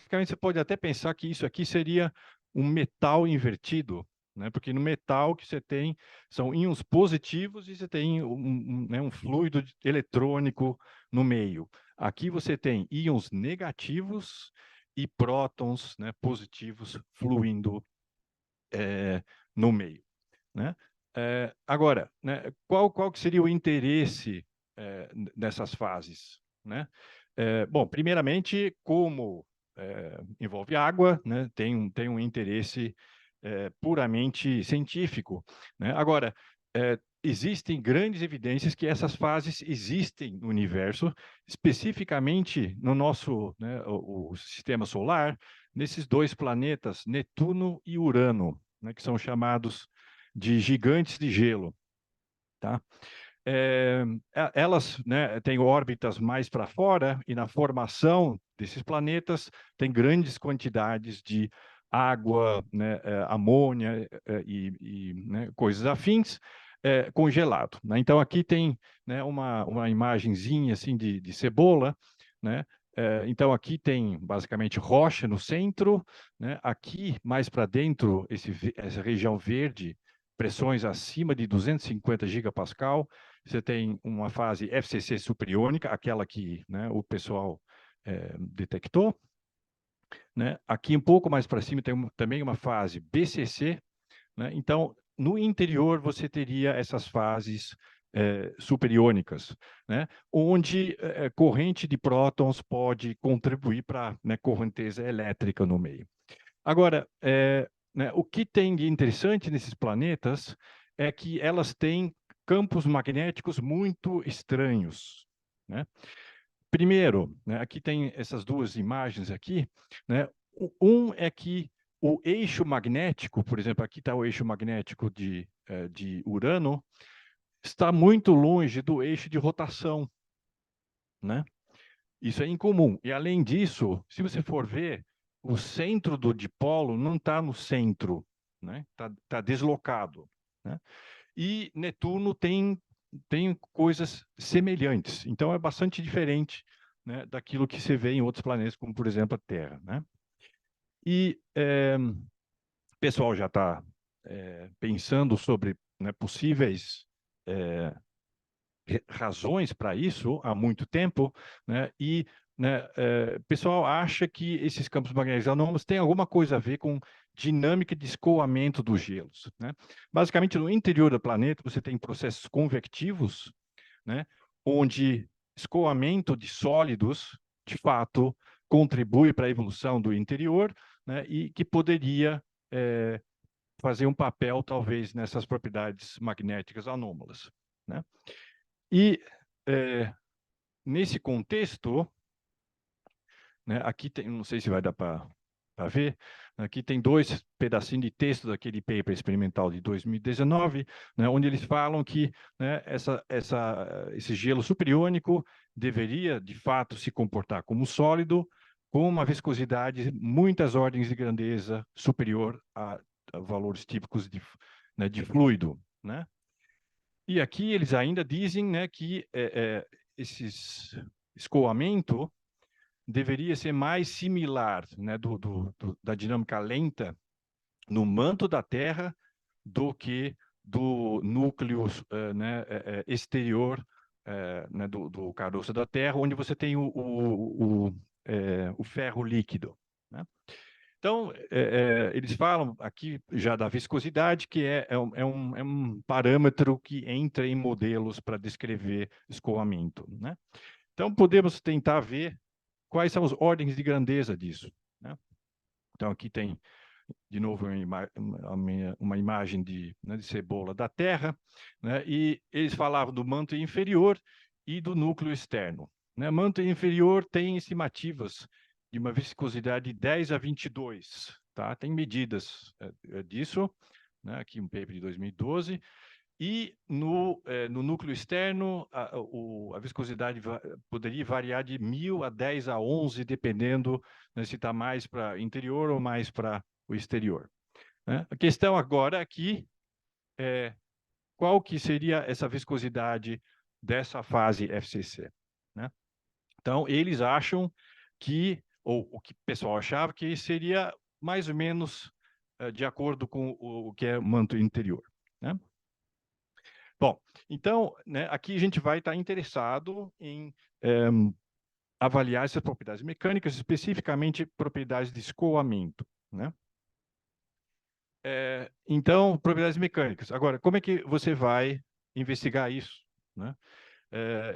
basicamente, você pode até pensar que isso aqui seria um metal invertido, né? Porque no metal que você tem são íons positivos e você tem né, um fluido eletrônico no meio. Aqui você tem íons negativos e prótons, né, positivos fluindo no meio, né? Agora, né, qual que seria o interesse nessas fases, né? Bom, primeiramente, como envolve água, né, tem um interesse puramente científico, né? Agora, existem grandes evidências que essas fases existem no universo, especificamente no nosso, né, o sistema solar, nesses dois planetas, Netuno e Urano, né, que são chamados de gigantes de gelo, tá? Elas, né, têm órbitas mais para fora e na formação desses planetas tem grandes quantidades de água, né, amônia né, coisas afins congelado, né? Então aqui tem, né, uma imagenzinha assim de cebola, né? Então aqui tem basicamente rocha no centro, né? Aqui mais para dentro essa região verde, pressões acima de 250 gigapascal. Você tem uma fase FCC superiônica, aquela que, né, o pessoal detectou, né? Aqui um pouco mais para cima tem também uma fase BCC, né? Então, no interior você teria essas fases superiônicas, né? Onde corrente de prótons pode contribuir para, né, correnteza elétrica no meio. Agora, né, o que tem de interessante nesses planetas é que elas têm campos magnéticos muito estranhos, né? Primeiro, né, aqui tem essas duas imagens aqui, né? Um é que o eixo magnético, por exemplo, aqui está o eixo magnético de Urano, está muito longe do eixo de rotação, né? Isso é incomum. E, além disso, se você for ver, o centro do dipolo não está no centro, né? Tá deslocado, né? E Netuno tem coisas semelhantes. Então, é bastante diferente, né, daquilo que você vê em outros planetas, como, por exemplo, a Terra, né? E o pessoal já está pensando sobre, né, possíveis razões para isso há muito tempo, né? E, né, o pessoal acha que esses campos magnéticos anômalos têm alguma coisa a ver com dinâmica de escoamento dos gelos, né? Basicamente, no interior do planeta, você tem processos convectivos, né, onde escoamento de sólidos, de fato, contribui para a evolução do interior, né, e que poderia fazer um papel, talvez, nessas propriedades magnéticas anômalas, né? E nesse contexto, né, aqui tem, não sei se vai dar para ver, aqui tem dois pedacinhos de texto daquele paper experimental de 2019, né, onde eles falam que, né, esse gelo superiônico deveria, de fato, se comportar como sólido, com uma viscosidade muitas ordens de grandeza superior a valores típicos né, de fluido, né? E aqui eles ainda dizem, né, que esses escoamento deveria ser mais similar, né, da dinâmica lenta no manto da Terra do que do núcleo né, exterior né, do caroço da Terra, onde você tem o ferro líquido, né? Então, eles falam aqui já da viscosidade, que é um parâmetro que entra em modelos para descrever escoamento, né? Então, podemos tentar ver quais são as ordens de grandeza disso, né? Então, aqui tem, de novo, uma imagem né, de cebola da Terra, né? E eles falavam do manto inferior e do núcleo externo, né? Manto inferior tem estimativas de uma viscosidade de 10 a 22, tá? Tem medidas disso, né? Aqui um paper de 2012. E no núcleo externo, a viscosidade poderia variar de 1.000 a 10 a 11, dependendo, né, se está mais para interior ou mais para o exterior, né? A questão agora aqui é qual que seria essa viscosidade dessa fase FCC, né? Então, eles acham que ou o que o pessoal achava que seria mais ou menos de acordo com o que é o manto interior, né? Bom, então, né, aqui a gente vai estar interessado em avaliar essas propriedades mecânicas, especificamente propriedades de escoamento, né? Então, propriedades mecânicas. Agora, como é que você vai investigar isso, né?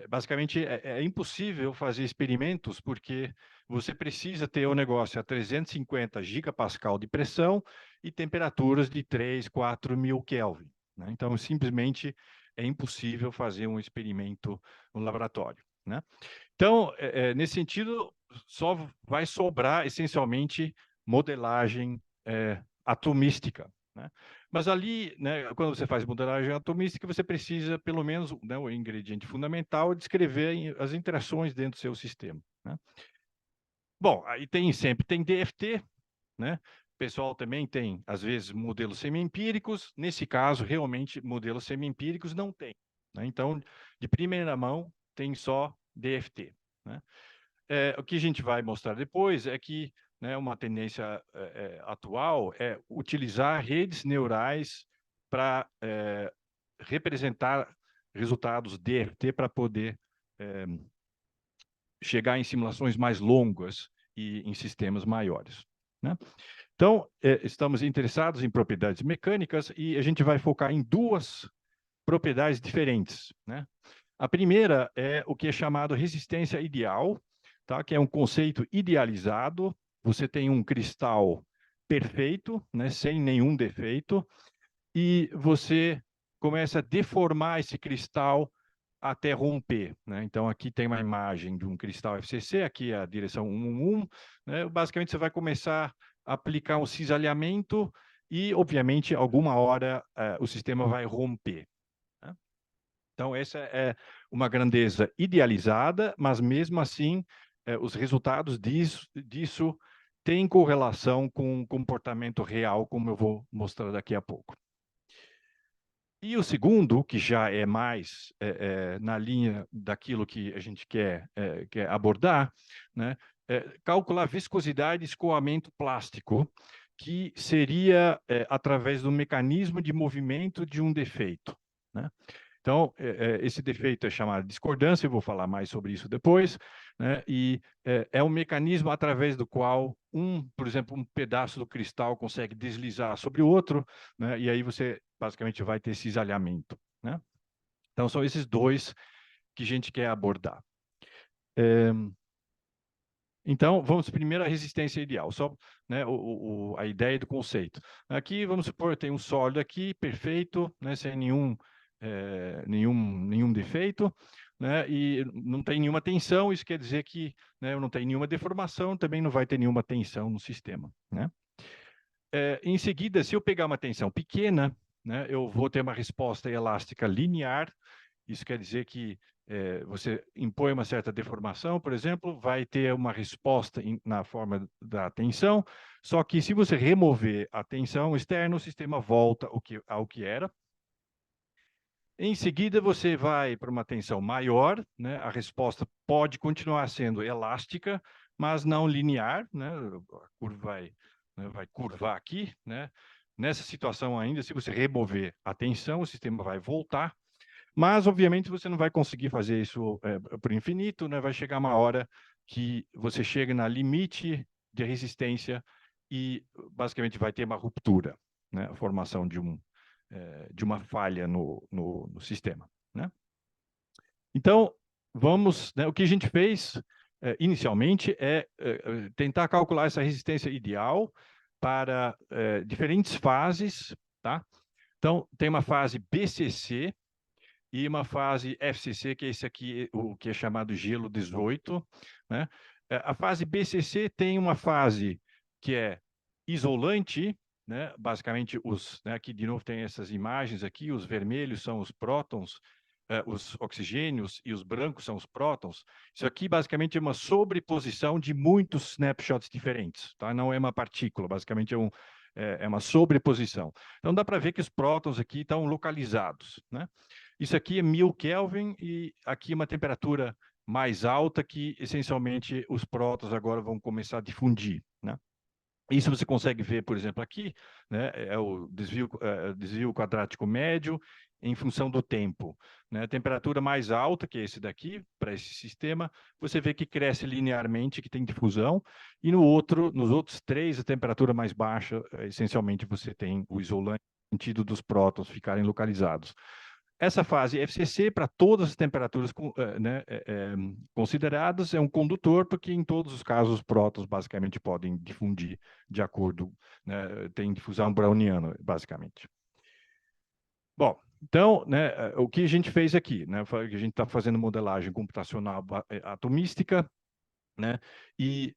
Basicamente, é impossível fazer experimentos porque você precisa ter o negócio a 350 gigapascal de pressão e temperaturas de 3, 4 mil Kelvin, né? Então, simplesmente é impossível fazer um experimento no laboratório, né? Então, nesse sentido, só vai sobrar essencialmente modelagem atomística, né? Mas ali, né, quando você faz modelagem atomística, você precisa, pelo menos, né, o ingrediente fundamental é descrever as interações dentro do seu sistema, né? Bom, aí sempre tem DFT, né? O pessoal também tem, às vezes, modelos semi-empíricos. Nesse caso, realmente, modelos semi-empíricos não tem, né? Então, de primeira mão, tem só DFT, né? O que a gente vai mostrar depois é que, né, uma tendência atual é utilizar redes neurais para representar resultados DFT para poder chegar em simulações mais longas e em sistemas maiores, né? Então, estamos interessados em propriedades mecânicas e a gente vai focar em duas propriedades diferentes, né? A primeira é o que é chamado resistência ideal, tá? Que é um conceito idealizado. Você tem um cristal perfeito, né? Sem nenhum defeito, e você começa a deformar esse cristal até romper, né? Então, aqui tem uma imagem de um cristal FCC, aqui é a direção 111, né? Basicamente, você vai começar a aplicar um cisalhamento e, obviamente, alguma hora o sistema vai romper, né? Então, essa é uma grandeza idealizada, mas, mesmo assim, os resultados disso têm correlação com o comportamento real, como eu vou mostrar daqui a pouco. E o segundo, que já é mais na linha daquilo que a gente quer abordar, né, calcular viscosidade e escoamento plástico, que seria através do mecanismo de movimento de um defeito, né? Então, esse defeito é chamado de discordância, eu vou falar mais sobre isso depois, né? E é um mecanismo através do qual por exemplo, um pedaço do cristal consegue deslizar sobre o outro, né? E aí você basicamente vai ter cisalhamento, né? Então, são esses dois que a gente quer abordar. Então, vamos primeiro à resistência ideal, só, né, a ideia do conceito. Aqui, vamos supor, tem um sólido aqui, perfeito, né, sem nenhum defeito, né, e não tem nenhuma tensão, isso quer dizer que, né, não tem nenhuma deformação, também não vai ter nenhuma tensão no sistema, né? Em seguida, se eu pegar uma tensão pequena, né, eu vou ter uma resposta elástica linear. Isso quer dizer que você impõe uma certa deformação, por exemplo, vai ter uma resposta na forma da tensão, só que se você remover a tensão externa, o sistema volta ao que era. Em seguida, você vai para uma tensão maior, né? A resposta pode continuar sendo elástica, mas não linear, né? A curva vai curvar aqui, né? Nessa situação ainda, se você remover a tensão, o sistema vai voltar. Mas, obviamente, você não vai conseguir fazer isso por infinito, né? Vai chegar uma hora que você chega na limite de resistência e, basicamente, vai ter uma ruptura, né? A formação de uma falha no sistema, né? Então, né? O que a gente fez inicialmente é tentar calcular essa resistência ideal para diferentes fases, tá? Então, tem uma fase BCC, e uma fase FCC, que é esse aqui, o que é chamado gelo 18, né? A fase BCC tem uma fase que é isolante, né? Basicamente, né, aqui de novo tem essas imagens aqui, os vermelhos são os prótons, os oxigênios, e os brancos são os prótons. Isso aqui basicamente é uma sobreposição de muitos snapshots diferentes, tá? Não é uma partícula, basicamente é uma sobreposição. Então dá para ver que os prótons aqui estão localizados, né? Isso aqui é 1000 Kelvin e aqui uma temperatura mais alta que, essencialmente, os prótons agora vão começar a difundir, né? Isso você consegue ver, por exemplo, aqui, né, é o desvio quadrático médio em função do tempo, né? A temperatura mais alta, que é esse daqui, para esse sistema, você vê que cresce linearmente, que tem difusão, e nos outros três, a temperatura mais baixa, essencialmente, você tem o isolante sentido dos prótons ficarem localizados. Essa fase FCC, para todas as temperaturas né, consideradas, é um condutor, porque em todos os casos os prótons basicamente podem difundir de acordo, né, tem difusão browniana, basicamente. Bom, então, né, o que a gente fez aqui, né, a gente está fazendo modelagem computacional atomística, né, e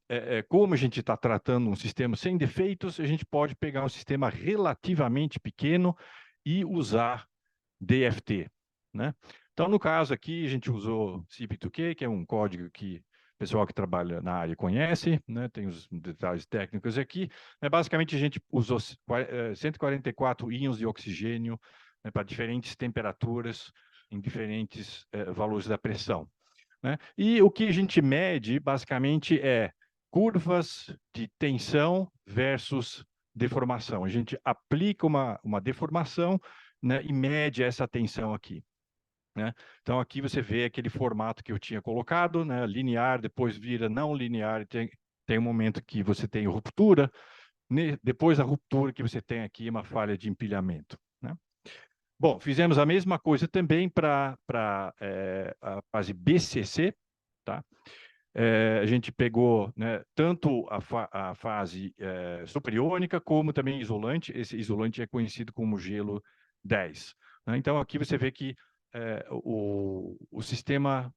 como a gente está tratando um sistema sem defeitos, a gente pode pegar um sistema relativamente pequeno e usar DFT, né? Então, no caso aqui, a gente usou CP2K, que é um código que o pessoal que trabalha na área conhece, né? Tem os detalhes técnicos aqui. Basicamente, a gente usou 144 íons de oxigênio, né, para diferentes temperaturas, em diferentes valores da pressão, né? E o que a gente mede, basicamente, é curvas de tensão versus deformação. A gente aplica uma deformação, né, e mede essa tensão aqui, né? Então, aqui você vê aquele formato que eu tinha colocado, né, linear, depois vira não linear, tem um momento que você tem ruptura, depois da ruptura que você tem aqui uma falha de empilhamento, né? Bom, fizemos a mesma coisa também para a fase BCC, tá? A gente pegou, né, tanto a fase superíônica como também isolante. Esse isolante é conhecido como gelo 10, né? Então, aqui você vê que o sistema,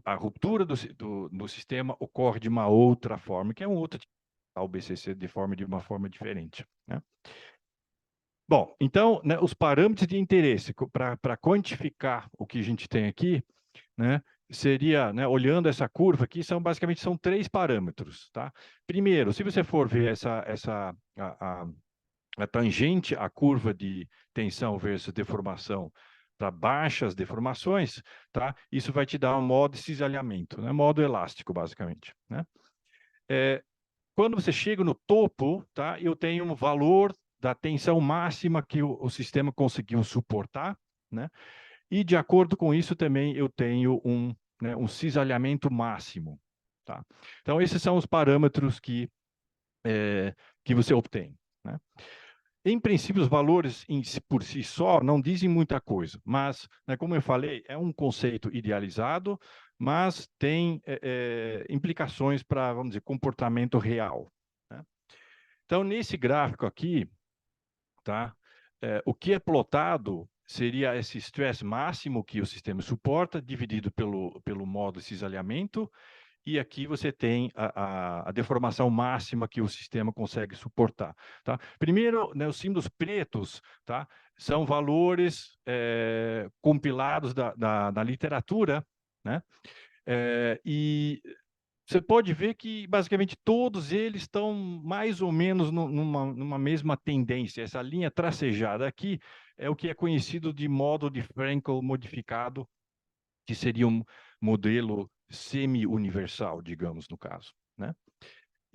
a ruptura do sistema ocorre de uma outra forma, que é um outro tipo o BCC de uma forma diferente, né? Bom, então, né, os parâmetros de interesse para quantificar o que a gente tem aqui, né, seria, né, olhando essa curva aqui, basicamente são três parâmetros, tá? Primeiro, se você for ver a tangente à curva de tensão versus deformação para baixas deformações, tá? Isso vai te dar um modo de cisalhamento, né? Modo elástico, basicamente, né? Quando você chega no topo, tá? Eu tenho um valor da tensão máxima que o sistema conseguiu suportar, né? E de acordo com isso também eu tenho né, um cisalhamento máximo, tá? Então esses são os parâmetros que você obtém, né? Em princípio, os valores por si só não dizem muita coisa, mas, né, como eu falei, é um conceito idealizado, mas tem implicações para, vamos dizer, comportamento real, né? Então, nesse gráfico aqui, tá, o que é plotado seria esse stress máximo que o sistema suporta, dividido pelo modo de cisalhamento, e aqui você tem a deformação máxima que o sistema consegue suportar, tá? Primeiro, né, os símbolos pretos, tá, são valores compilados da literatura, né? E você pode ver que, basicamente, todos eles estão mais ou menos numa mesma tendência. Essa linha tracejada aqui é o que é conhecido de modo de Frankel modificado, que seria um modelo semi-universal, digamos, no caso, né?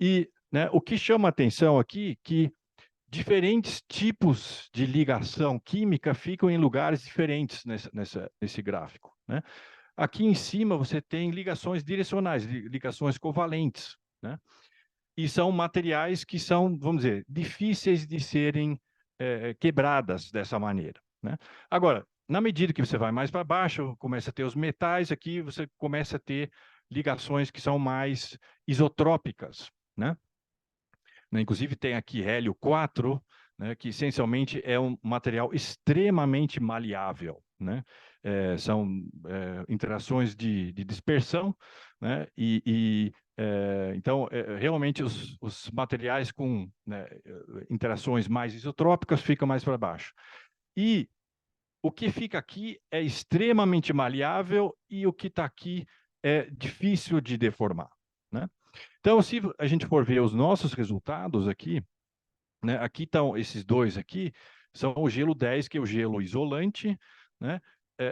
E, né, o que chama atenção aqui que diferentes tipos de ligação química ficam em lugares diferentes nesse gráfico, né? Aqui em cima você tem ligações direcionais, ligações covalentes, né? E são materiais que são, vamos dizer, difíceis de serem quebradas dessa maneira, né? Agora, na medida que você vai mais para baixo, começa a ter os metais, aqui você começa a ter ligações que são mais isotrópicas, né? Inclusive tem aqui hélio 4, né, que essencialmente é um material extremamente maleável, né? São interações de dispersão, né? Então, realmente os materiais com, né, interações mais isotrópicas ficam mais para baixo. E o que fica aqui é extremamente maleável e o que está aqui é difícil de deformar, né? Então, se a gente for ver os nossos resultados aqui, né, aqui estão esses dois aqui, são o gelo 10, que é o gelo isolante, né?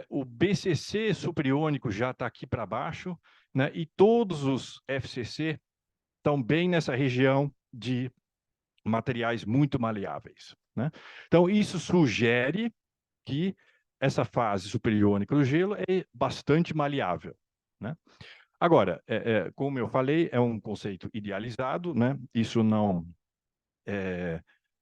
o BCC supriônico já está aqui para baixo, né? E todos os FCC estão bem nessa região de materiais muito maleáveis, né? Então, isso sugere que essa fase superiônica do gelo é bastante maleável, né? Agora, como eu falei, é um conceito idealizado, né? Isso não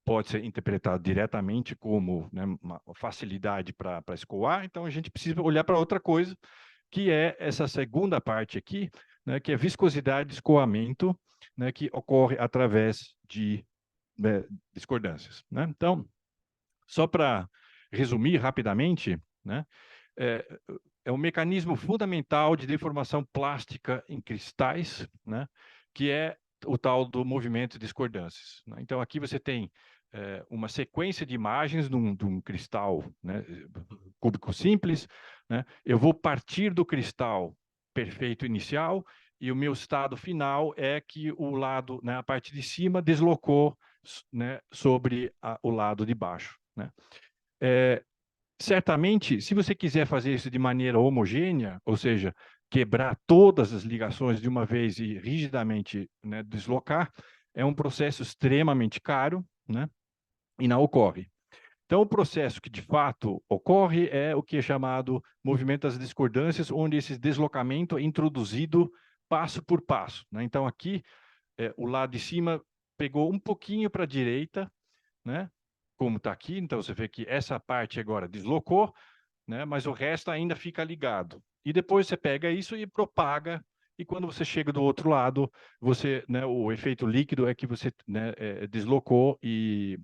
pode ser interpretado diretamente como, né, uma facilidade para escoar, então a gente precisa olhar para outra coisa, que é essa segunda parte aqui, né, que é viscosidade de escoamento, né, que ocorre através de discordâncias, né? Então, só para resumir rapidamente, né, é, é um mecanismo fundamental de deformação plástica em cristais, né, que é o tal do movimento de discordâncias, né? Então, aqui você tem uma sequência de imagens de um cristal, né, cúbico simples, né? Eu vou partir do cristal perfeito inicial e o meu estado final é que o lado, né, a parte de cima deslocou, né, sobre o lado de baixo, né? Certamente, se você quiser fazer isso de maneira homogênea, ou seja, quebrar todas as ligações de uma vez e rigidamente, né, deslocar, é um processo extremamente caro, né, e não ocorre. Então, o processo que de fato ocorre é o que é chamado movimento das discordâncias, onde esse deslocamento é introduzido passo por passo, né? Então, aqui, o lado de cima pegou um pouquinho para a direita, né? Como está aqui, então você vê que essa parte agora deslocou, né? Mas o resto ainda fica ligado. E depois você pega isso e propaga, e quando você chega do outro lado, você, né, o efeito líquido é que você, né, deslocou e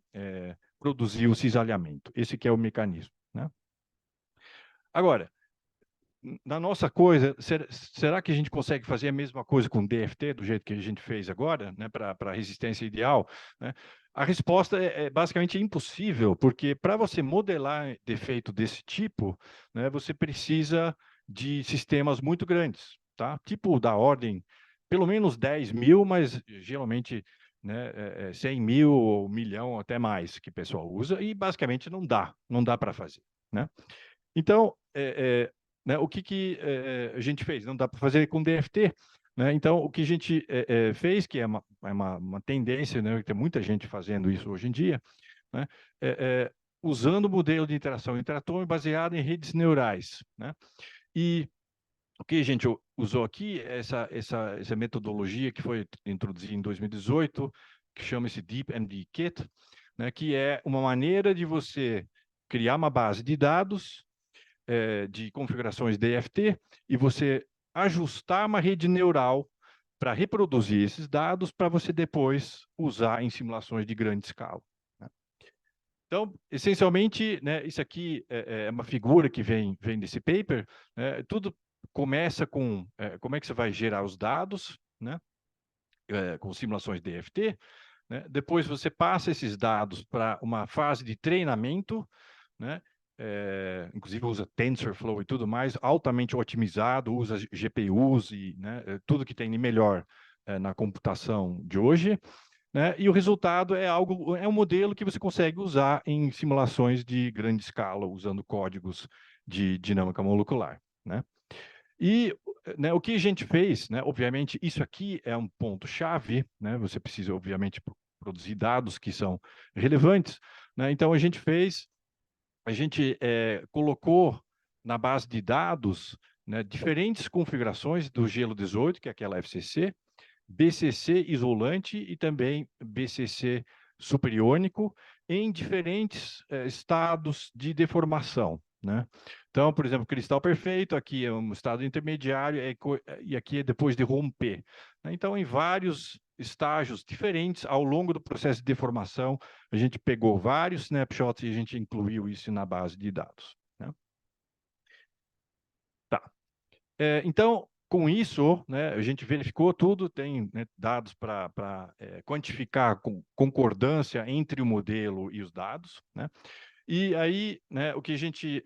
produziu o cisalhamento. Esse que é o mecanismo, né? Agora, na nossa coisa, será que a gente consegue fazer a mesma coisa com DFT, do jeito que a gente fez agora, né, para a resistência ideal, né? A resposta é basicamente impossível, porque para você modelar defeito desse tipo, né, você precisa de sistemas muito grandes, tá? Tipo da ordem, pelo menos 10 mil, mas geralmente, né, 100 mil ou 1 milhão, até mais, que o pessoal usa, e basicamente não dá para fazer, né? Então, né, o que a gente fez? Não dá para fazer com DFT, né? Então, o que a gente fez, que é uma tendência, né, tem muita gente fazendo isso hoje em dia, né, usando o modelo de interação interatômica baseado em redes neurais, né? E o que a gente usou aqui é essa metodologia que foi introduzida em 2018, que chama-se DeepMD Kit, né, que é uma maneira de você criar uma base de dados de configurações DFT e você ajustar uma rede neural para reproduzir esses dados para você depois usar em simulações de grande escala, né? Então, essencialmente, né, isso aqui é uma figura que vem desse paper, né? Tudo começa com como é que você vai gerar os dados, né, com simulações DFT, né? Depois você passa esses dados para uma fase de treinamento, né? Inclusive usa TensorFlow e tudo mais, altamente otimizado, usa GPUs e, né, tudo que tem de melhor na computação de hoje, né? E o resultado é um modelo que você consegue usar em simulações de grande escala, usando códigos de dinâmica molecular, né? E, né, o que a gente fez, né, obviamente, isso aqui é um ponto-chave, né? Você precisa, obviamente, produzir dados que são relevantes, né? Então, a gente colocou na base de dados, né, diferentes configurações do gelo 18, que é aquela FCC, BCC isolante e também BCC superiônico, em diferentes estados de deformação, né? Então, por exemplo, cristal perfeito, aqui é um estado intermediário e aqui é depois de romper, né? Então, em vários estágios diferentes ao longo do processo de deformação, a gente pegou vários snapshots e a gente incluiu isso na base de dados, né? Tá. Então, com isso, né, a gente verificou tudo, tem, né, dados para quantificar concordância entre o modelo e os dados, né? E aí, né, o que a gente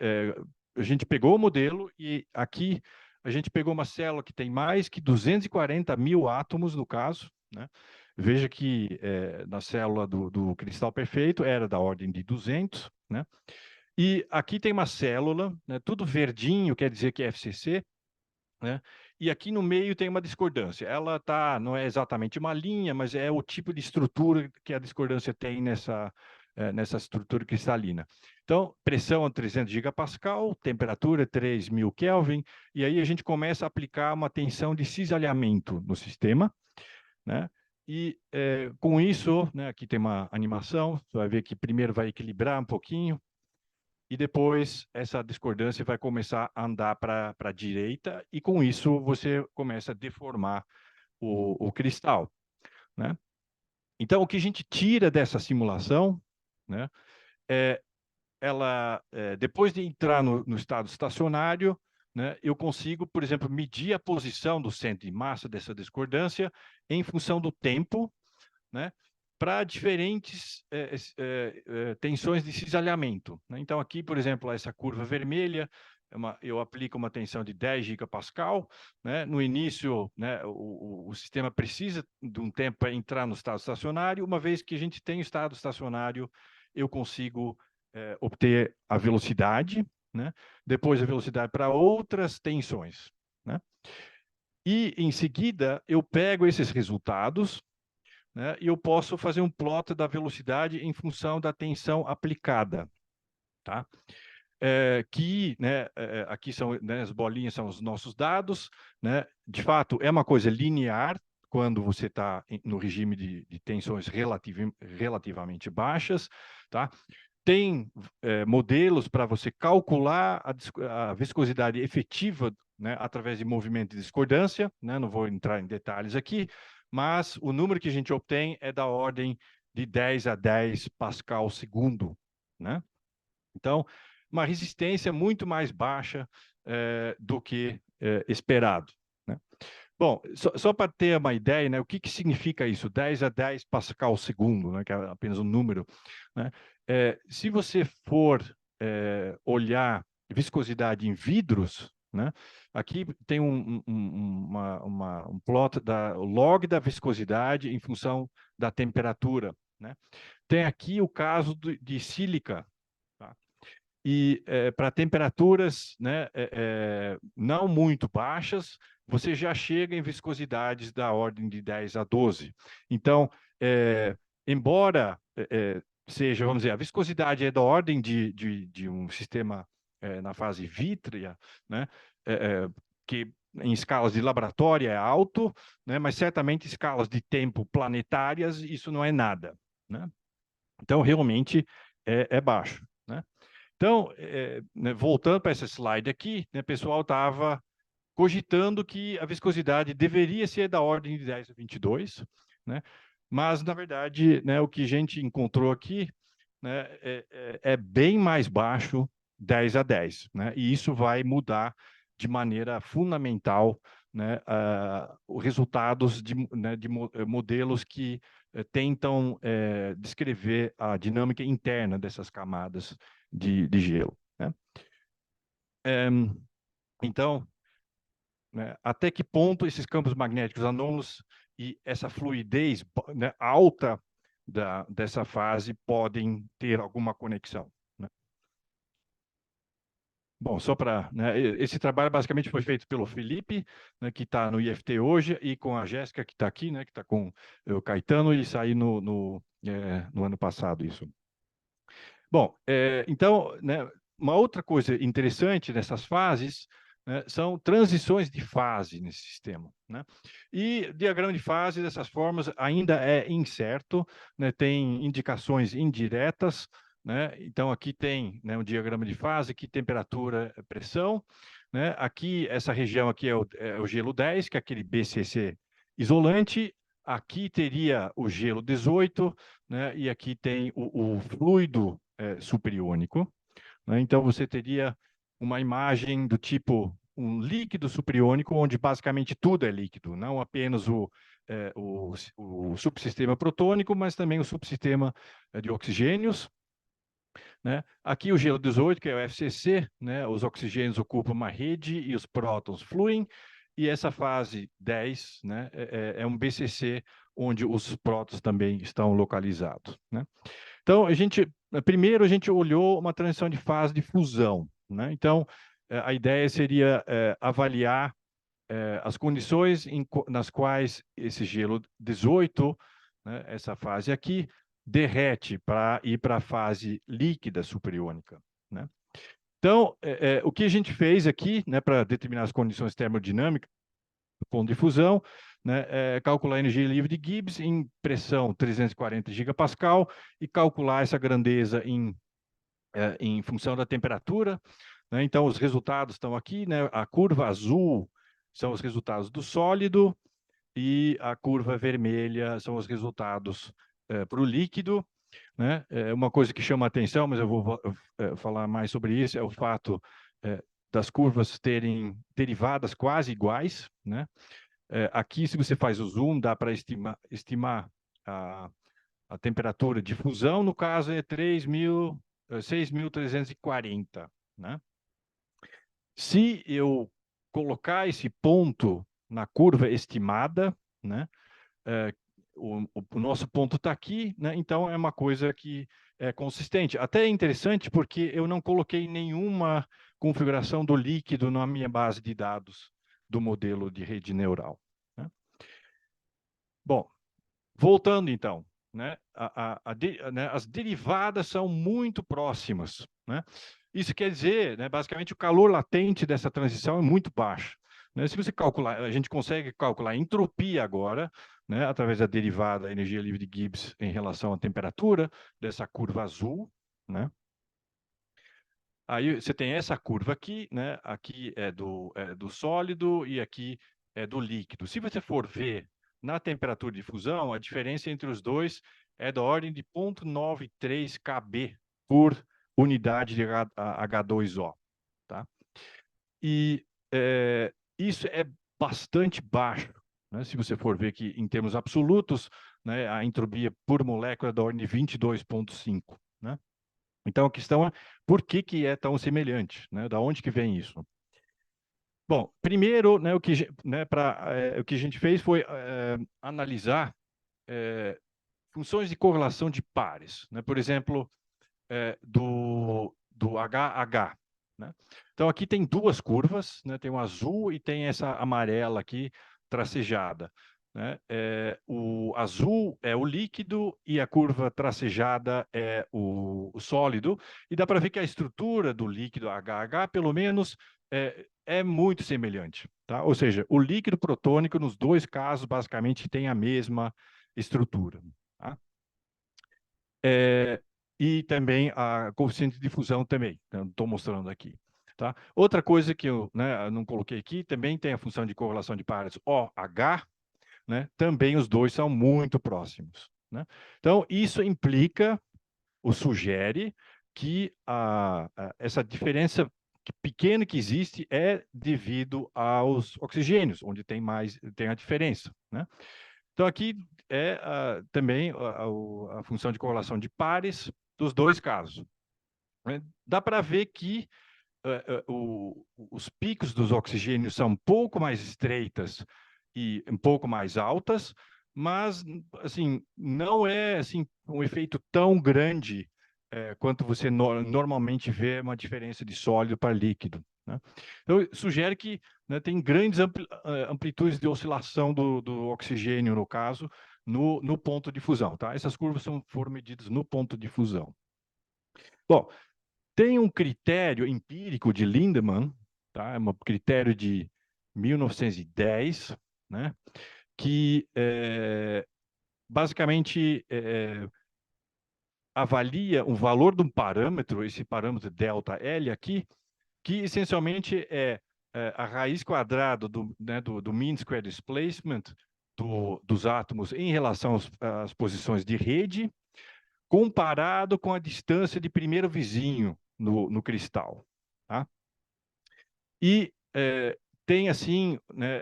pegou o modelo e aqui a gente pegou uma célula que tem mais que 240 mil átomos, no caso, né? Veja que na célula do cristal perfeito era da ordem de 200, né? E aqui tem uma célula, né, tudo verdinho, quer dizer que é FCC, né? E aqui no meio tem uma discordância. Ela não é exatamente uma linha, mas é o tipo de estrutura que a discordância tem nessa estrutura cristalina. Então, pressão a 300 gigapascal, temperatura 3.000 Kelvin, e aí a gente começa a aplicar uma tensão de cisalhamento no sistema, né? E com isso, né, aqui tem uma animação, você vai ver que primeiro vai equilibrar um pouquinho, e depois essa discordância vai começar a andar para a direita, e com isso você começa a deformar o cristal, né? Então, o que a gente tira dessa simulação, né, depois de entrar no estado estacionário, né, eu consigo, por exemplo, medir a posição do centro de massa dessa discordância em função do tempo, né, para diferentes tensões de cisalhamento, né? Então, aqui, por exemplo, essa curva vermelha, eu aplico uma tensão de 10 gigapascal, né? No início, né, o sistema precisa de um tempo para entrar no estado estacionário. Uma vez que a gente tem o estado estacionário, eu consigo obter a velocidade, né? Depois a velocidade para outras tensões, né? E, em seguida, eu pego esses resultados, né, e eu posso fazer um plot da velocidade em função da tensão aplicada, tá? Aqui são, né, as bolinhas são os nossos dados, né? De fato, é uma coisa linear quando você está no regime de tensões relativamente baixas, tá? Tem modelos para você calcular a viscosidade efetiva, né, através de movimento de discordância, né? Não vou entrar em detalhes aqui, mas o número que a gente obtém é da ordem de 10 a 10 pascal segundo, né? Então, uma resistência muito mais baixa do que esperado, né? Bom, só para ter uma ideia, né, o que significa isso? 10 a 10 pascal segundo, né, que é apenas um número, né? Se você for olhar viscosidade em vidros, né, aqui tem um plot da log da viscosidade em função da temperatura, né? Tem aqui o caso de sílica, tá? E para temperaturas, né, não muito baixas, você já chega em viscosidades da ordem de 10 a 12. Então, embora seja, vamos dizer, a viscosidade é da ordem de um sistema na fase vítrea, né, que em escalas de laboratório é alto, né, mas certamente escalas de tempo planetárias, isso não é nada, né? Então, realmente, é baixo, né? Então, né, voltando para essa slide aqui, né, o pessoal estava cogitando que a viscosidade deveria ser da ordem de 10 a 22, né? Mas, na verdade, né, o que a gente encontrou aqui, né, é bem mais baixo, 10 a 10, né? E isso vai mudar de maneira fundamental, né, os resultados né, de modelos que tentam descrever a dinâmica interna dessas camadas de gelo, né? Então, né, até que ponto esses campos magnéticos anômalos e essa fluidez, né, alta dessa fase podem ter alguma conexão, né? Bom, só para, né, esse trabalho basicamente foi feito pelo Felipe, né, que está no IFT hoje, e com a Jéssica, que está aqui, né, que está com o Caetano, e saiu no ano passado isso. Bom, então, né, uma outra coisa interessante nessas fases, né, são transições de fase nesse sistema, né? E diagrama de fase dessas formas ainda é incerto, né, tem indicações indiretas, né? Então aqui tem, né, um diagrama de fase, aqui temperatura, pressão, né? Aqui essa região aqui é o gelo 10, que é aquele BCC isolante. Aqui teria o gelo 18, né? E aqui tem o fluido superiônico, né? Então, você teria uma imagem do tipo um líquido superiônico, onde basicamente tudo é líquido, não apenas o subsistema protônico, mas também o subsistema de oxigênios, né? Aqui o gelo 18, que é o FCC, né? Os oxigênios ocupam uma rede e os prótons fluem, e essa fase 10, né, é um BCC, onde os prótons também estão localizados, né? Então, a gente Primeiro, a gente olhou uma transição de fase de fusão, né? Então, a ideia seria avaliar as condições nas quais esse gelo 18, né, essa fase aqui, derrete para ir para a fase líquida superiônica, né? Então, o que a gente fez aqui, né, para determinar as condições termodinâmicas do ponto de fusão, né, calcular a energia livre de Gibbs em pressão 340 gigapascal e calcular essa grandeza em função da temperatura, né? Então, os resultados estão aqui, né? A curva azul são os resultados do sólido e a curva vermelha são os resultados para o líquido, né? Uma coisa que chama a atenção, mas eu vou falar mais sobre isso, é o fato das curvas terem derivadas quase iguais, né? Aqui, se você faz o zoom, dá para estimar a temperatura de fusão, no caso, é 6.340, né? Se eu colocar esse ponto na curva estimada, né? É, o nosso ponto está aqui, né? Então é uma coisa que é consistente. Até é interessante porque eu não coloquei nenhuma configuração do líquido na minha base de dados do modelo de rede neural, né? Bom, voltando então, né? Né, as derivadas são muito próximas, né? Isso quer dizer, né, basicamente, o calor latente dessa transição é muito baixo, né? Se você calcular, a gente consegue calcular a entropia agora, né, através da derivada da energia livre de Gibbs em relação à temperatura dessa curva azul, né? Aí você tem essa curva aqui, né? Aqui é do sólido e aqui é do líquido. Se você for ver na temperatura de fusão, a diferença entre os dois é da ordem de 0,93 kb por unidade de H2O, tá? E isso é bastante baixo, né? Se você for ver que em termos absolutos, né, a entropia por molécula é da ordem de 22,5, né? Então, a questão é por que é tão semelhante, né? Da onde que vem isso? Bom, primeiro, né, o que a gente fez foi analisar funções de correlação de pares, né? Por exemplo, do HH, né? Então, aqui tem duas curvas, né? Tem o azul e tem essa amarela aqui tracejada, né? O azul é o líquido e a curva tracejada é o sólido, e dá para ver que a estrutura do líquido HH, pelo menos, é muito semelhante, tá? Ou seja, o líquido protônico, nos dois casos, basicamente, tem a mesma estrutura, tá? E também a coeficiente de fusão também, estou mostrando aqui. Tá? Outra coisa que eu, né, não coloquei aqui, também tem a função de correlação de pares OH, né? Também os dois são muito próximos, né? Então, isso implica, ou sugere, que essa diferença pequena que existe é devido aos oxigênios, onde tem a diferença, né? Então, aqui é também a função de correlação de pares dos dois casos, né? Dá para ver que os picos dos oxigênios são um pouco mais estreitas e um pouco mais altas, mas assim não é assim um efeito tão grande quanto você normalmente vê uma diferença de sólido para líquido, né? Então, sugere que, né, tem grandes amplitudes de oscilação do oxigênio, no caso, no ponto de fusão, tá? Essas curvas foram medidas no ponto de fusão. Bom, tem um critério empírico de Lindemann, tá? É um critério de 1910, né? Que basicamente avalia o valor de um parâmetro, esse parâmetro ΔL aqui, que essencialmente é a raiz quadrada do mean square displacement dos átomos em relação às posições de rede, comparado com a distância de primeiro vizinho no cristal, tá? E tem, assim, né,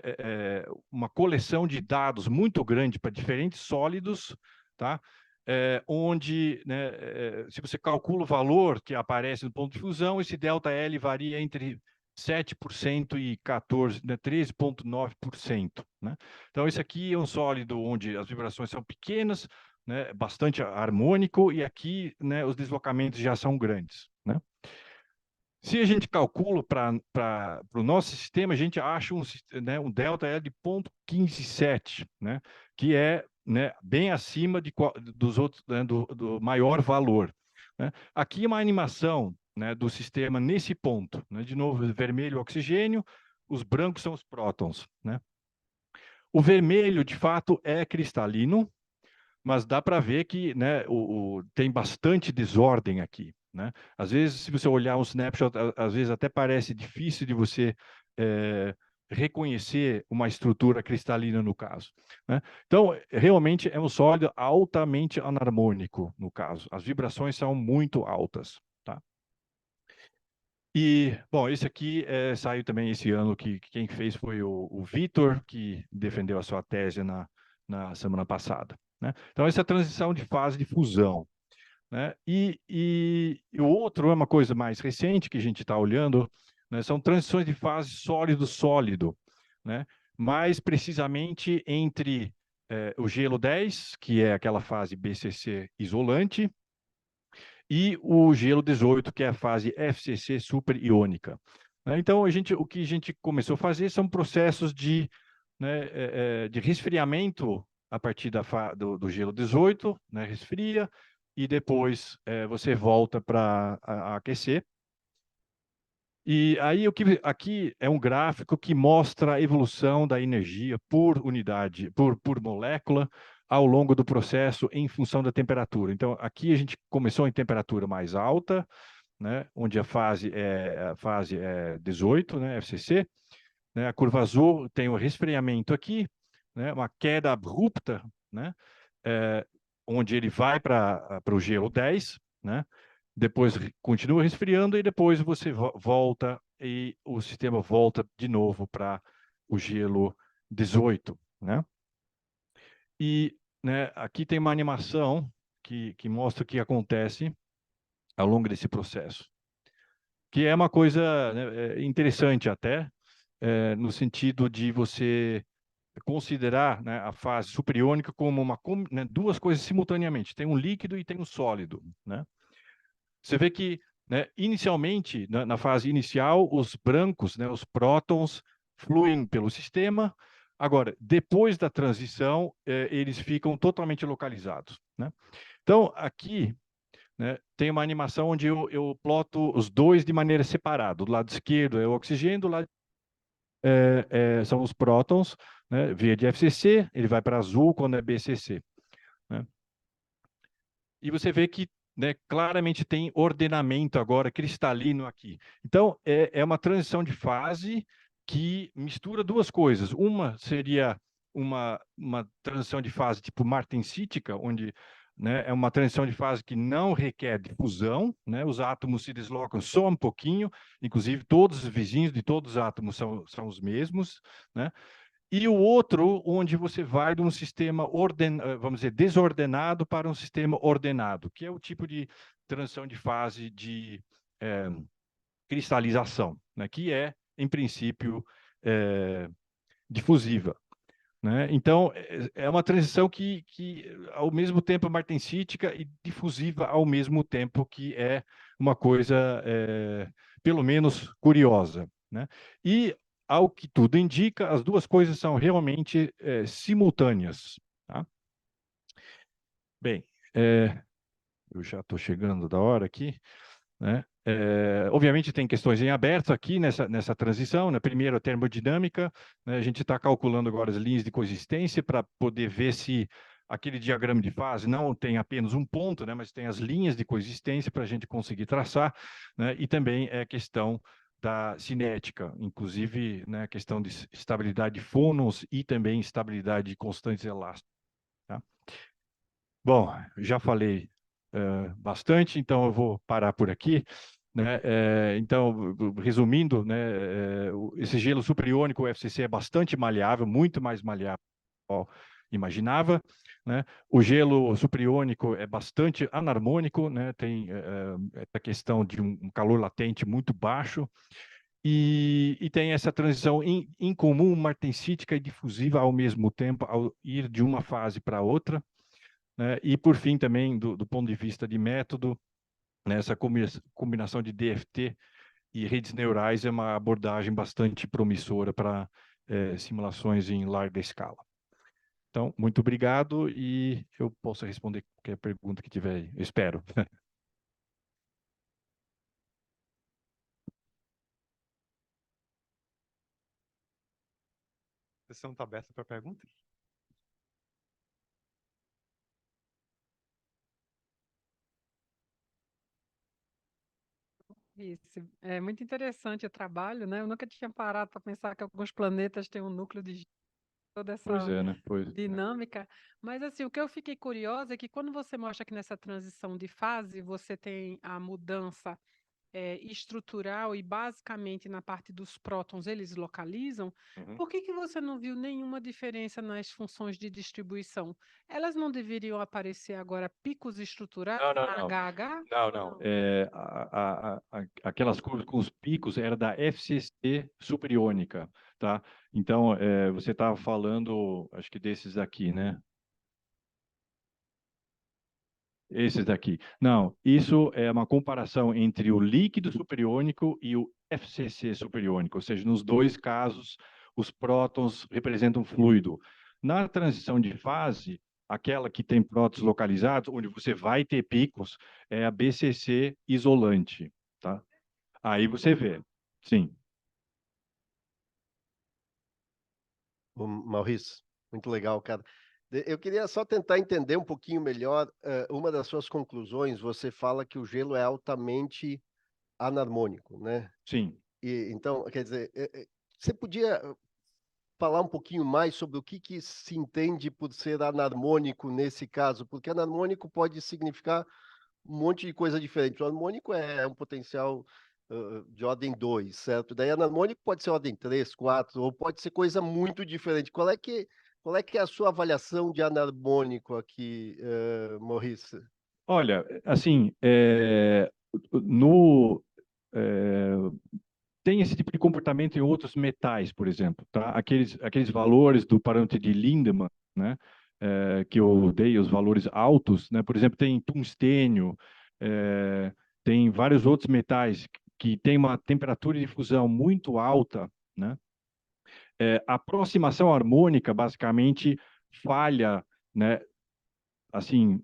uma coleção de dados muito grande para diferentes sólidos, tá? Onde, né, se você calcula o valor que aparece no ponto de fusão, esse ΔL varia entre 7% e 13,9%, né? Então, esse aqui é um sólido onde as vibrações são pequenas, né, bastante harmônico, e aqui, né, os deslocamentos já são grandes, né? Se a gente calcula para o nosso sistema, a gente acha né, um delta de 0,157, né, que é, né, bem acima dos outros, né, do maior valor, né? Aqui uma animação, né, do sistema nesse ponto, né? De novo, vermelho oxigênio, os brancos são os prótons, né? O vermelho, de fato, é cristalino, mas dá para ver que, né, tem bastante desordem aqui, né? Às vezes, se você olhar um snapshot, às vezes até parece difícil de você reconhecer uma estrutura cristalina no caso, né? Então, realmente é um sólido altamente anarmônico no caso. As vibrações são muito altas, tá? E, bom, esse aqui saiu também esse ano, que quem fez foi o Vitor, que defendeu a sua tese na semana passada, né? Então, essa é a transição de fase de fusão, né? E o outro é uma coisa mais recente que a gente está olhando, né? São transições de fase sólido-sólido, né? Mais precisamente entre o gelo 10, que é aquela fase BCC isolante, e o gelo 18, que é a fase FCC superiônica, né? Então, o que a gente começou a fazer são processos né, de resfriamento a partir do gelo 18, né, resfria, e depois você volta para aquecer. E aí, aqui é um gráfico que mostra a evolução da energia por unidade, por molécula, ao longo do processo em função da temperatura. Então, aqui a gente começou em temperatura mais alta, né, onde a fase é 18, né, FCC, né, a curva azul tem o resfriamento aqui, né, uma queda abrupta, né, é, onde ele vai para o gelo 10, né, depois continua resfriando e depois você volta e o sistema volta de novo para o gelo 18, né? E, né, aqui tem uma animação que mostra o que acontece ao longo desse processo, que é uma coisa, né, interessante até, no sentido de você considerar, né, a fase superiônica como né, duas coisas simultaneamente. Tem um líquido e tem um sólido, né? Você vê que, né, inicialmente, na fase inicial, os brancos, né, os prótons, fluem pelo sistema. Agora, depois da transição, eles ficam totalmente localizados, né? Então, aqui, né, tem uma animação onde eu ploto os dois de maneira separada. Do lado esquerdo é o oxigênio, do lado são os prótons, né, via de FCC, ele vai para azul quando é BCC, né? E você vê que, né, claramente tem ordenamento agora cristalino aqui. Então, é uma transição de fase que mistura duas coisas. Uma seria uma transição de fase tipo martensítica, onde, né, é uma transição de fase que não requer difusão, né? Os átomos se deslocam só um pouquinho, inclusive todos os vizinhos de todos os átomos são os mesmos, né? E o outro, onde você vai de um sistema vamos dizer, desordenado para um sistema ordenado, que é o tipo de transição de fase de cristalização, né? Que é, em princípio, difusiva, né? Então, é uma transição que, ao mesmo tempo, é martensítica e difusiva ao mesmo tempo, que é uma coisa, pelo menos, curiosa, né? E, ao que tudo indica, as duas coisas são realmente simultâneas, tá? Bem, eu já estou chegando da hora aqui, né? Obviamente tem questões em aberto aqui nessa transição, né? Primeiro a termodinâmica, né? A gente está calculando agora as linhas de coexistência para poder ver se aquele diagrama de fase não tem apenas um ponto, né? Mas tem as linhas de coexistência para a gente conseguir traçar, né? E também é a questão da cinética, inclusive, né, a questão de estabilidade de fônons e também estabilidade de constantes elásticas, tá? Bom, já falei bastante, então eu vou parar por aqui, né? Então, resumindo, né, esse gelo superiônico, o FCC, é bastante maleável, muito mais maleável do que eu imaginava, né? O gelo superiônico é bastante anarmônico, né? Tem a questão de um calor latente muito baixo, e tem essa transição incomum, martensítica e difusiva ao mesmo tempo, ao ir de uma fase para outra. né? E, por fim, também, do ponto de vista de método, né, essa combinação de DFT e redes neurais é uma abordagem bastante promissora para simulações em larga escala. Então, muito obrigado e eu posso responder qualquer pergunta que tiver aí, eu espero. A sessão está aberta para perguntas? Isso. É muito interessante o trabalho, né? Eu nunca tinha parado para pensar que alguns planetas têm um núcleo de toda Pois essa é, né? Pois, dinâmica. Mas assim, o que eu fiquei curiosa é que quando você mostra que nessa transição de fase você tem a mudança estrutural e basicamente na parte dos prótons eles localizam, Uhum. por que que você não viu nenhuma diferença nas funções de distribuição? Elas não deveriam aparecer agora picos estruturais Não, não, na não. HH? Não, Ou não. não? Aquelas curvas com os picos era da FCC superiônica, tá? Então, você estava falando, acho que desses aqui, né? Esses daqui. Não, isso é uma comparação entre o líquido superiônico e o FCC superiônico, ou seja, nos dois casos, os prótons representam fluido. Na transição de fase, aquela que tem prótons localizados, onde você vai ter picos, é a BCC isolante, tá? Aí você vê, sim. Ô, Maurício, muito legal, cara. Eu queria só tentar entender um pouquinho melhor uma das suas conclusões. Você fala que o gelo é altamente anarmônico, né? Sim. E, então, quer dizer, você podia falar um pouquinho mais sobre o que se entende por ser anarmônico nesse caso? Porque anarmônico pode significar um monte de coisa diferente. O harmônico é um potencial de ordem 2, certo? Daí anarmônico pode ser ordem 3, 4, ou pode ser coisa muito diferente. Qual é que é a sua avaliação de anarmônico aqui, Maurício? Olha, assim, no, é, tem esse tipo de comportamento em outros metais, por exemplo, tá? Aqueles valores do parâmetro de Lindemann, né? Que eu dei, os valores altos, né? Por exemplo, tem tungstênio, tem vários outros metais que têm uma temperatura de fusão muito alta, né? A aproximação harmônica, basicamente, falha, né? Assim,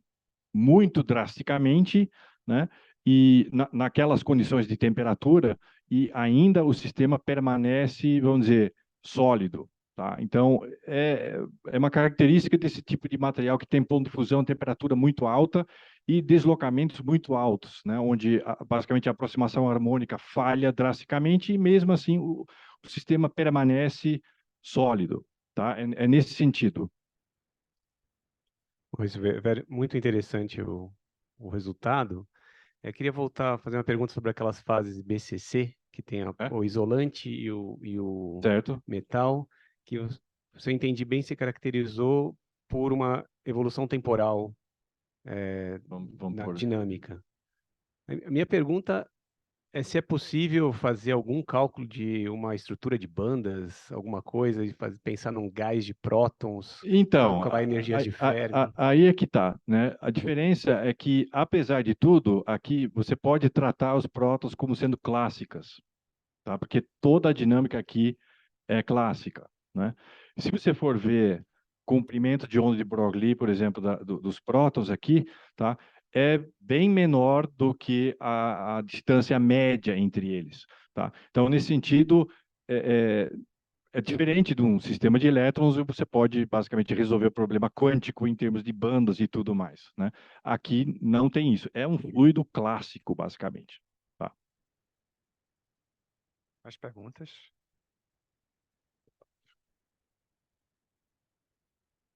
muito drasticamente, né? E naquelas condições de temperatura, e ainda o sistema permanece, vamos dizer, sólido, tá? Então, é uma característica desse tipo de material que tem ponto de fusão, temperatura muito alta e deslocamentos muito altos, né? Onde basicamente a aproximação harmônica falha drasticamente e mesmo assim o sistema permanece sólido, tá? É nesse sentido. Pois, muito interessante o resultado. Eu queria voltar a fazer uma pergunta sobre aquelas fases BCC, que tem Né? o isolante e o Certo? metal, que se eu entendi bem, se caracterizou por uma evolução temporal Vamos na por. dinâmica. A minha pergunta é se é possível fazer algum cálculo de uma estrutura de bandas, alguma coisa, e pensar num gás de prótons, Então, calcular energias de Fermi. aí é que tá, né? A diferença é que, apesar de tudo, aqui você pode tratar os prótons como sendo clássicas, tá? Porque toda a dinâmica aqui é clássica, né? Se você for ver comprimento de onda de Broglie, por exemplo, dos prótons aqui, tá? É bem menor do que a distância média entre eles, tá? Então, nesse sentido, é diferente de um sistema de elétrons, e você pode basicamente resolver o problema quântico em termos de bandas e tudo mais, né? Aqui não tem isso. É um fluido clássico, basicamente. Tá? Mais perguntas?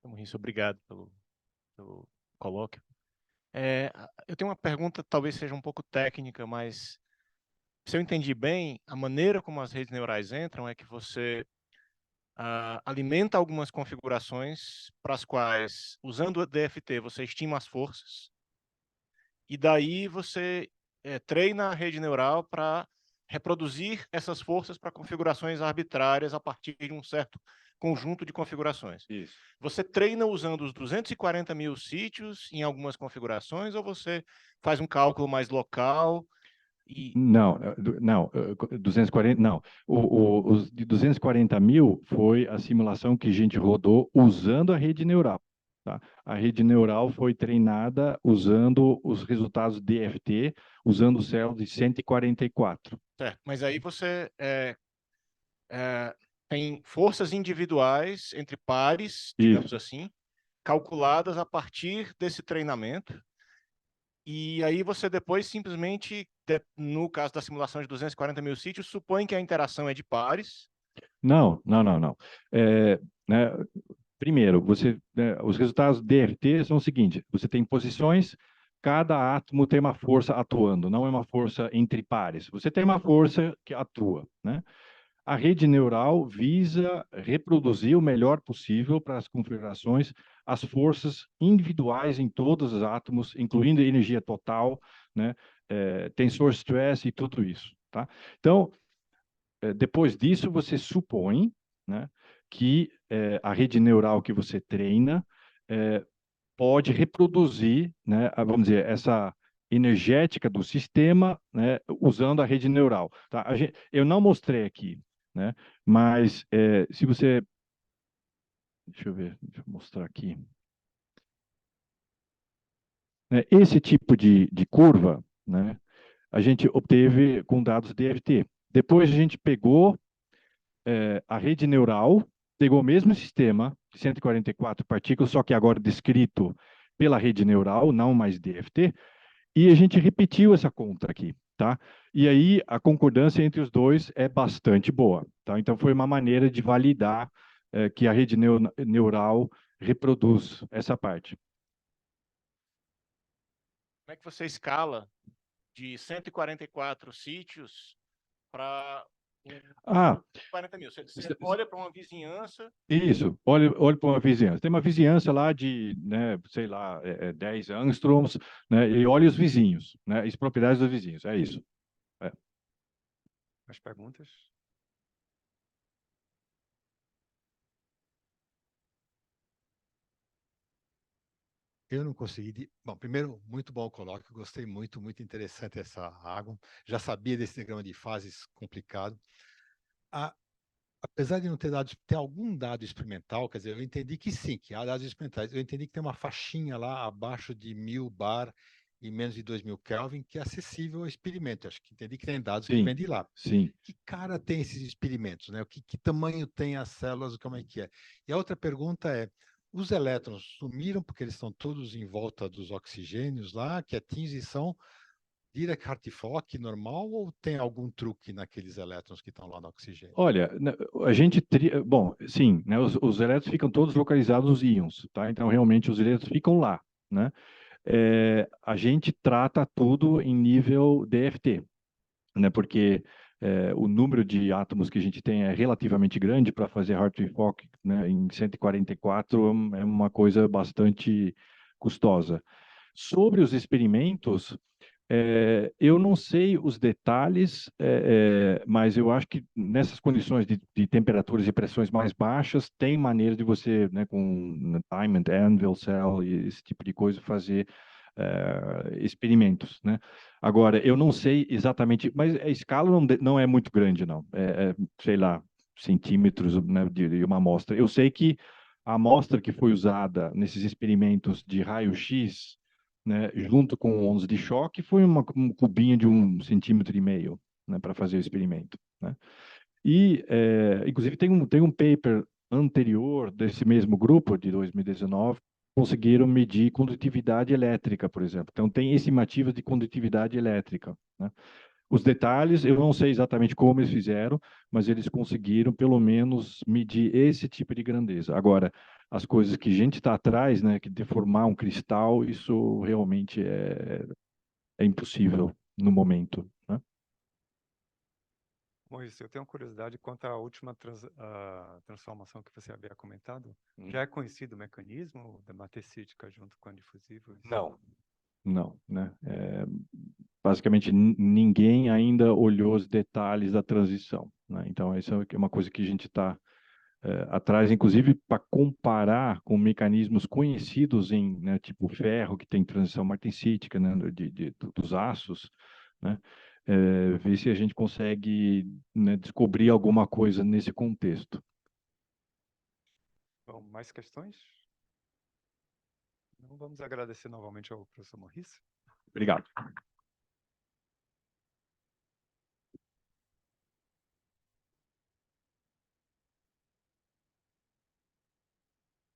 Maurício, obrigado pelo colóquio. Eu tenho uma pergunta, talvez seja um pouco técnica, mas se eu entendi bem, a maneira como as redes neurais entram é que você alimenta algumas configurações para as quais, usando o DFT, você estima as forças, e daí você treina a rede neural para reproduzir essas forças para configurações arbitrárias a partir de um certo conjunto de configurações. Isso. Você treina usando os 240 mil sítios em algumas configurações ou você faz um cálculo mais local e... Não, não, 240, não. Os de 240 mil foi a simulação que a gente rodou usando a rede neural. Tá? A rede neural foi treinada usando os resultados DFT, usando o céu de 144. Certo, mas aí você tem forças individuais entre pares, digamos assim, calculadas a partir desse treinamento. E aí você depois simplesmente, no caso da simulação de 240 mil sítios, supõe que a interação é de pares. Não, não, não, não. Né, primeiro, os resultados DFT são o seguinte: você tem posições, cada átomo tem uma força atuando, não é uma força entre pares. Você tem uma força que atua, né? A rede neural visa reproduzir o melhor possível para as configurações as forças individuais em todos os átomos, incluindo a energia total, né? Tensor stress e tudo isso, tá? Então, depois disso, você supõe, né, que a rede neural que você treina pode reproduzir, né, vamos dizer, essa energética do sistema, né, usando a rede neural. Tá? Eu não mostrei aqui, né, mas se você... Deixa eu ver, deixa eu mostrar aqui. Esse tipo de curva, né, a gente obteve com dados DFT. Depois a gente pegou a rede neural, pegou o mesmo sistema de 144 partículas, só que agora descrito pela rede neural, não mais DFT, e a gente repetiu essa conta aqui, tá? E aí a concordância entre os dois é bastante boa, tá? Então foi uma maneira de validar que a rede neural reproduz essa parte. Como é que você escala de 144 sítios para 40 mil? Você olha para uma vizinhança... Isso, olha para uma vizinhança. Tem uma vizinhança lá de, né, sei lá, 10 angstroms, né, e olha os vizinhos, né, as propriedades dos vizinhos, é isso. Mais perguntas? Eu não consegui. Bom, primeiro, muito bom o colóquio, gostei muito, muito interessante essa água. Já sabia desse diagrama de fases complicado. Apesar de não ter dados, ter algum dado experimental, quer dizer, eu entendi que sim, que há dados experimentais. Eu entendi que tem uma faixinha lá abaixo de 1000 bar e menos de 2000 Kelvin, que é acessível ao experimento. Acho que entendi que tem dados que vêm de lá. Sim. Que cara tem esses experimentos, né? Que tamanho tem as células, como é que é? E a outra pergunta é, os elétrons sumiram porque eles estão todos em volta dos oxigênios lá, quietinhos, e são Dirac-Hartree-Fock normal, ou tem algum truque naqueles elétrons que estão lá no oxigênio? Olha, a gente... Bom, sim, né, os elétrons ficam todos localizados nos íons, tá? Então, realmente, os elétrons ficam lá, né? A gente trata tudo em nível DFT, né? Porque o número de átomos que a gente tem é relativamente grande para fazer Hartree-Fock, né, em 144 é uma coisa bastante custosa. Sobre os experimentos, eu não sei os detalhes, mas eu acho que nessas condições de temperaturas e pressões mais baixas, tem maneira de você, né, com Diamond, Anvil, Cell e esse tipo de coisa, fazer experimentos, né? Agora, eu não sei exatamente, mas a escala não é muito grande, não. Sei lá, centímetros, né, de uma amostra. Eu sei que a amostra que foi usada nesses experimentos de raio-x, né, junto com ondas de choque, foi um cubinho de 1,5 centímetros, né, para fazer o experimento, né? E, inclusive, tem um paper anterior desse mesmo grupo, de 2019, conseguiram medir condutividade elétrica, por exemplo. Então, tem estimativas de condutividade elétrica, né? Os detalhes, eu não sei exatamente como eles fizeram, mas eles conseguiram, pelo menos, medir esse tipo de grandeza. Agora, as coisas que a gente está atrás, né, que deformar um cristal, isso realmente é impossível no momento, né? Moisés, eu tenho uma curiosidade quanto à última transformação que você havia comentado. Já é conhecido o mecanismo da matecítica junto com a difusível? Não, né? Basicamente, ninguém ainda olhou os detalhes da transição, né? Então, isso é uma coisa que a gente está atrás, inclusive, para comparar com mecanismos conhecidos em, né, tipo ferro, que tem transição martensítica, né, dos aços, né, ver se a gente consegue, né, descobrir alguma coisa nesse contexto. Bom, mais questões? Então, vamos agradecer novamente ao professor Morris. Obrigado.